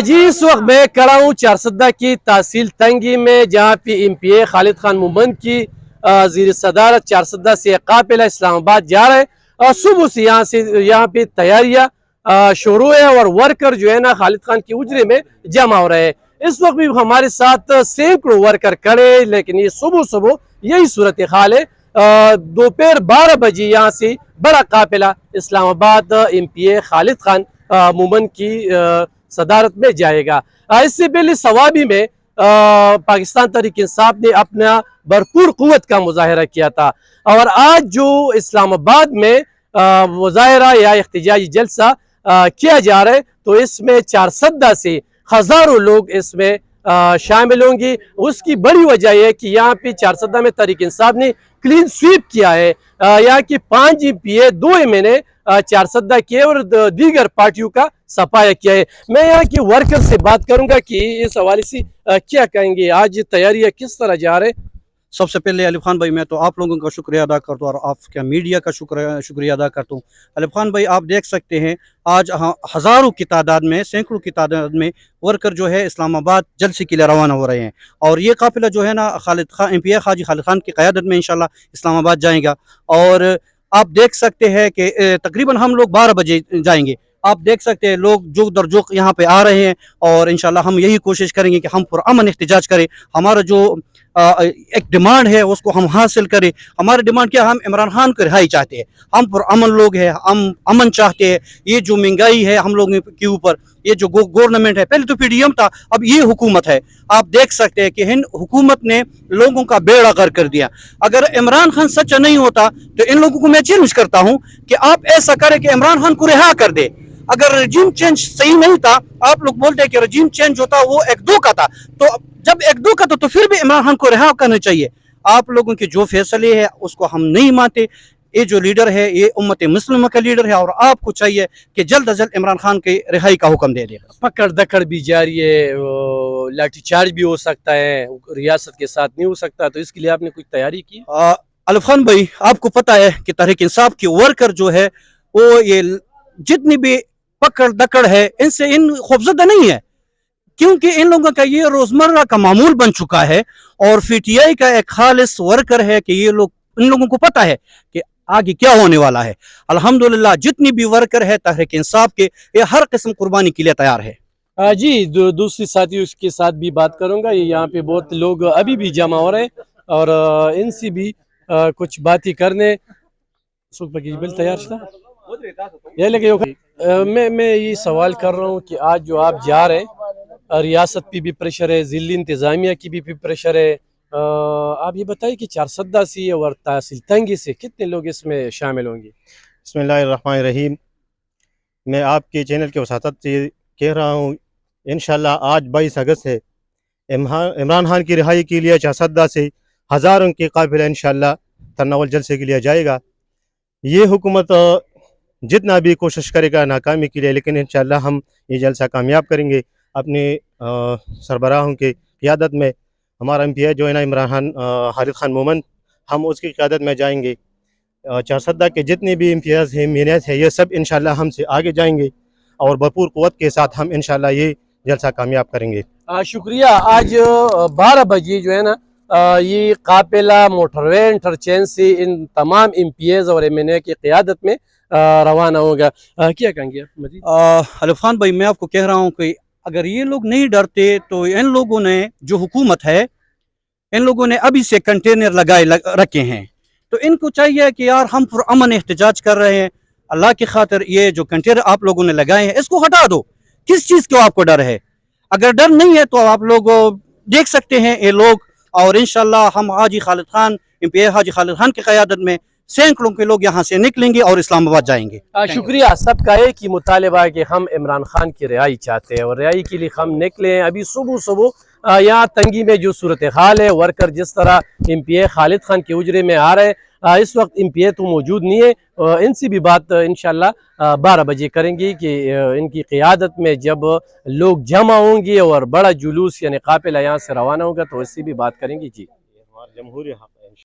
جی اس وقت میں کھڑا ہوں چارسدہ کی تحصیل تنگی میں، جہاں پہ MP خالد خان مومند کی زیر صدارت چارسدہ سے قافلہ اسلام آباد جا رہا ہے۔ صبح سے یہاں پہ تیاریاں شروع ہے اور ورکر جو ہے نا خالد خان کی اجرے میں جمع ہو رہے ہیں۔ اس وقت بھی ہمارے ساتھ سینکڑوں ورکر کھڑے، لیکن یہ صبح یہی صورتحال ہے۔ دوپہر 12 بجے یہاں سے بڑا قافلہ اسلام آباد MP خالد خان مومند کی صدارت میں جائے گا۔ اس سے پہلے سوابی میں پاکستان تحریک انصاف نے اپنا بھرپور قوت کا مظاہرہ کیا تھا، اور آج جو اسلام آباد میں مظاہرہ یا احتجاجی جلسہ کیا جا رہا ہے، تو اس میں چارسدہ سے ہزاروں لوگ اس میں شامل ہوں گی۔ اس کی بڑی وجہ یہ ہے کہ یہاں پہ چارسدہ میں تحریک انصاف نے کلین سویپ کیا ہے۔ یہاں کی 5 MP 2 MN چارسدہ کے اور دیگر پارٹیوں کا صفایا کیا ہے۔ میں یہاں کی ورکر سے بات کروں گا کہ اس حوالے سے کیا کہیں گے، آج تیاریاں کس طرح جا رہے ہیں؟ سب سے پہلے علیف خان بھائی میں تو آپ لوگوں کا شکریہ ادا کرتا ہوں، اور آپ کا میڈیا کا شکریہ ادا کرتا ہوں۔ علیف خان بھائی آپ دیکھ سکتے ہیں آج ہزاروں کی تعداد میں، سینکڑوں کی تعداد میں ورکر جو ہے اسلام آباد جلسے کے لیے روانہ ہو رہے ہیں، اور یہ قافلہ جو ہے نا MP حاجی خالد خان کی قیادت میں انشاءاللہ اسلام آباد جائیں گا۔ اور آپ دیکھ سکتے ہیں کہ تقریباً ہم لوگ 12 بجے جائیں گے۔ آپ دیکھ سکتے ہیں لوگ جوک در جوک یہاں پہ آ رہے ہیں، اور انشاءاللہ ہم یہی کوشش کریں گے کہ ہم پرامن احتجاج کریں، ہمارا جو ایک ڈیمانڈ ہے اس کو ہم حاصل کریں۔ ہمارا ڈیمانڈ کیا؟ ہم عمران خان کو رہائی چاہتے ہیں، ہم پرامن لوگ ہیں، ہم امن چاہتے ہیں۔ یہ جو مہنگائی ہے ہم لوگوں کے اوپر، یہ جو گورنمنٹ ہے، پہلے تو PDM تھا، اب یہ حکومت ہے۔ آپ دیکھ سکتے ہیں کہ ہند حکومت نے لوگوں کا بیڑا غرق کر دیا۔ اگر عمران خان سچا نہیں ہوتا تو ان لوگوں کو میں چیلنج کرتا ہوں کہ آپ ایسا کریں کہ عمران خان کو رہا کر دے۔ اگر رجیم چینج صحیح نہیں تھا، آپ لوگ بولتے ہیں کہ رجیم چینج جو تھا وہ 1-2 کا تھا، تو جب 1-2 کا تھا تو پھر بھی عمران خان کو رہا کرنا چاہیے۔ آپ لوگوں کے جو فیصلے ہیں اس کو ہم نہیں مانتے۔ یہ جو لیڈر ہے یہ امت مسلمہ کا لیڈر ہے، اور آپ کو چاہیے کہ جلد از جلد عمران خان کے رہائی کا حکم دے دے۔ پکڑ دکڑ بھی جاری ہے، لاٹھی چارج بھی ہو سکتا ہے، ریاست کے ساتھ نہیں ہو سکتا، تو اس کے لیے آپ نے کچھ تیاری کی؟ علیف خان بھائی آپ کو پتہ ہے کہ تحریک انصاف کی ورکر جو ہے وہ یہ جتنی بھی پکڑ دکڑ ہے ان سے خوفزدہ نہیں ہے، کیونکہ ان لوگوں کا یہ روزمرہ کا معمول بن چکا ہے، اور PTI کا ایک خالص ورکر ہے کہ ان لوگوں کو پتہ ہے کہ آگے کیا ہونے والا ہے۔ الحمدللہ جتنی بھی ورکر ہے تحریک انصاف کے، یہ ہر قسم قربانی کے لیے تیار ہے۔ جی دوسری ساتھی اس کے ساتھ بھی بات کروں گا۔ یہاں پہ بہت لوگ ابھی بھی جمع ہو رہے ہیں، اور ان سے بھی کچھ باتیں کرنے تیار تھا۔ میں یہ سوال کر رہا ہوں کہ آج جو آپ جا رہے ہیں، ریاست پہ بھی پریشر ہے، ضلعی انتظامیہ کی بھی پریشر ہے، آپ یہ بتائیے کہ چارسدہ سے اور تحصیل تنگی سے کتنے لوگ اس میں شامل ہوں گے؟ بسم اللہ الرحمن الرحیم۔ میں آپ کے چینل کے وساطت سے کہہ رہا ہوں، انشاءاللہ آج 22 اگست ہے، عمران خان کی رہائی کے لیے چارسدہ سے ہزاروں کے قافلہ انشاءاللہ ترناول جلسے کے لیے جائے گا۔ یہ حکومت جتنا بھی کوشش کرے گا ناکامی کے لیے، لیکن انشاءاللہ ہم یہ جلسہ کامیاب کریں گے اپنے سربراہوں کی قیادت میں۔ ہمارا MP جو ہے نا عمران خان خالد خان مومند، ہم اس کی قیادت میں جائیں گے۔ چارسدہ کے جتنے بھی MPs ہیں، مینیز ہیں، یہ سب انشاءاللہ ہم سے آگے جائیں گے، اور بھرپور قوت کے ساتھ ہم انشاءاللہ یہ جلسہ کامیاب کریں گے۔ شکریہ۔ آج 12 بجے جو ہے نا یہ قافلہ موٹر وے انٹرچینج سے ان تمام MPs اور MNA کی قیادت میں روانہ ہوگا۔ کیا کہیں گے آپ مزید؟ علیف خان بھائی میں آپ کو کہہ رہا ہوں کہ اگر یہ لوگ نہیں ڈرتے تو ان لوگوں نے جو حکومت ہے، ان لوگوں نے ابھی سے کنٹینر لگائے رکھے ہیں، تو ان کو چاہیے کہ یار ہم پرامن احتجاج کر رہے ہیں، اللہ کی خاطر یہ جو کنٹینر آپ لوگوں نے لگائے ہیں اس کو ہٹا دو۔ کس چیز کو آپ کو ڈر ہے؟ اگر ڈر نہیں ہے تو آپ لوگ دیکھ سکتے ہیں یہ لوگ، اور انشاءاللہ ہم حاجی خالد خان MP حاجی خالد خان کی قیادت میں سینکڑوں کے لوگ یہاں سے نکلیں گے اور اسلام آباد جائیں گے۔ شکریہ۔ سب کا ایک ہی مطالبہ ہے کہ ہم عمران خان کی رہائی چاہتے ہیں، اور رہائی کے لیے ہم نکلے ہیں۔ ابھی صبح یہاں تنگی میں جو صورتحال ہے، ورکر جس طرح MP خالد خان کے اجرے میں آ رہے ہیں، اس وقت MP تو موجود نہیں ہے، ان سے بھی بات انشاءاللہ 12 بجے کریں گی کہ ان کی قیادت میں جب لوگ جمع ہوں گے اور بڑا جلوس یعنی قافلہ یہاں سے روانہ ہوگا تو اس سے بھی بات کریں گی۔ جی جمہوری